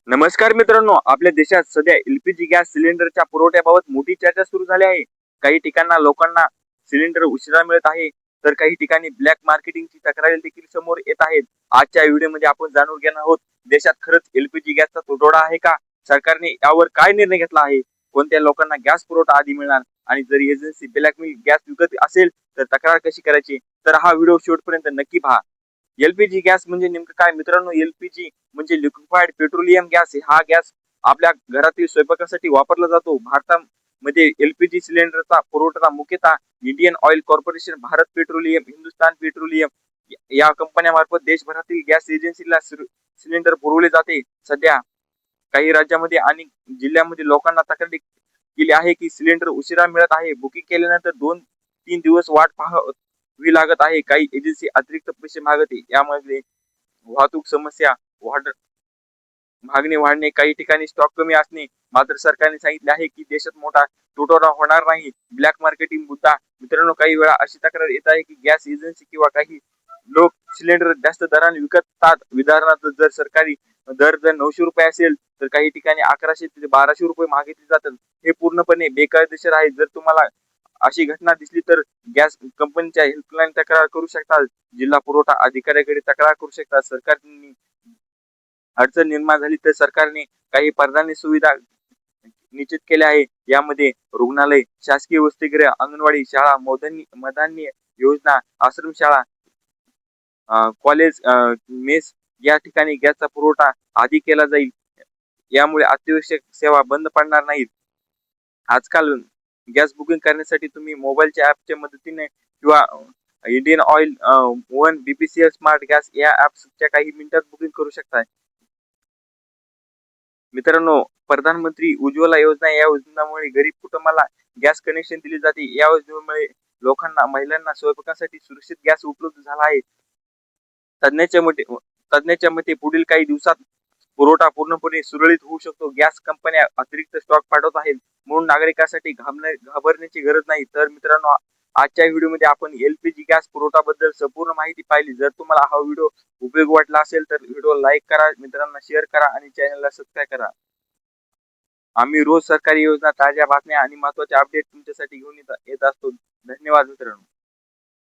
नमस्कार मित्रांनो, आपल्या देशात सध्या एलपीजी गॅस सिलेंडरच्या पुरवठ्याबाबत मोठी चर्चा सुरू झाली आहे. काही ठिकाणला लोकांना सिलेंडर उशिरा मिळत आहे, तर काही ठिकाणी ब्लॅक मार्केटिंगची तक्रारी देखील समोर येत आहेत. आजच्या व्हिडिओमध्ये आपण जाणून घेणार आहोत, देशात खरंच एलपीजी गॅसचा तुटवडा आहे का? सरकारने यावर काय निर्णय घेतला आहे? कोणत्या लोकांना गॅस पुरवठा आधी मिळणार? आणि जर एजन्सी ब्लॅक गॅस विकत असेल तर तक्रार कशी करायची? तर हा व्हिडिओ शेवटपर्यंत नक्की पहा. एलपीजी गॅस म्हणजे नेमकं काय मित्रांनो? एलपीजी म्हणजे लिक्विफाईड पेट्रोलियम गॅस. हा गॅस आपल्या घरातील स्वयंपाकासाठी वापरला जातो. भारतामध्ये एलपीजी सिलेंडरचा पुरवठा मुख्यतः Indian oil corporation, Bharat petroleum, Hindustan petroleum या कंपन्यांमार्फत देशभरातील गॅस एजन्सीला सिलेंडर पुरवले जाते. सध्या काही राज्यामध्ये आणि जिल्ह्यामध्ये लोकांना तक्रार केली आहे की सिलेंडर उशिरा मिळत आहे. बुकिंग केल्यानंतर 2-3 दिवस वाट पाहावी लागत आहे. काही एजन्सी अतिरिक्त पैसे मागते. यामध्ये वाहतूक समस्या, मागणी वाढणे, काही ठिकाणी स्टॉक कमी असणे. मात्र सरकारने सांगितले आहे की देशात मोठा तुटवडा होणार नाही. ब्लॅक मार्केटिंग मुद्दा मित्रांनो, काही वेळा अशी तक्रार येत आहे की गॅस एजन्सी किंवा काही लोक सिलेंडर जास्त दराने विकतात. उदाहरणार्थ, जर सरकारी दर जर 900 रुपये असेल तर काही ठिकाणी 1100 ते 1200 रुपये मागितले जातात. हे पूर्णपणे बेकायदेशीर आहे. जर तुम्हाला अशी घटना दिसली तर गॅस कंपनीच्या हेल्पलाईन तक्रार करू शकतात. जिल्हा पुरवठा अधिकाऱ्याकडे तक्रार करू शकतात. सरकारने अडचण निर्माण झाली तर सरकारने काही परदानी सुविधा निश्चित केल्या आहे. यामध्ये रुग्णालय, शासकीय वसतिगृह, अंगणवाडी, शाळा, मधान्य योजना, आश्रमशाळा, कॉलेज, मेस या ठिकाणी गॅसचा पुरवठा आधी केला जाईल. यामुळे अत्यावश्यक सेवा बंद पडणार नाहीत. आजकाल गॅस बुकिंग करण्यासाठी तुम्ही मोबाईलच्या ऍपच्या मदतीने किंवा Indian oil one BPCL smart gas या ऍप्सच्या काही मिनिटात बुकिंग करू शकता. मित्रांनो, प्रधानमंत्री उज्ज्वला योजना या योजनेमुळे गरीब कुटुंबाला गॅस कनेक्शन दिले जाते. या योजनेमुळे लोकांना, महिलांना स्वयंपाकासाठी सुरक्षित गॅस उपलब्ध झाला आहे. तज्ञांच्या मते तज्ञांच्या मते पुढील काही दिवसात पुरवठा पूर्णपणे सुरळीत होऊ शकतो. गॅस कंपन्या अतिरिक्त स्टॉक पाठवत आहेत, म्हणून नागरिकांसाठी घाबरण्याची गरज नाही. तर मित्रांनो, आजच्या व्हिडिओमध्ये आपण एलपीजी गॅस पुरवठ्याबद्दल संपूर्ण माहिती पाहिली. जर तुम्हाला हा व्हिडिओ उपयोगी वाटला असेल तर व्हिडिओ लाईक करा, मित्रांना शेअर करा आणि चॅनलला सबस्क्राईब करा. आम्ही रोज सरकारी योजना, ताज्या बातम्या आणि महत्त्वाचे अपडेट तुमच्यासाठी घेऊन येत असतो. धन्यवाद मित्रांनो.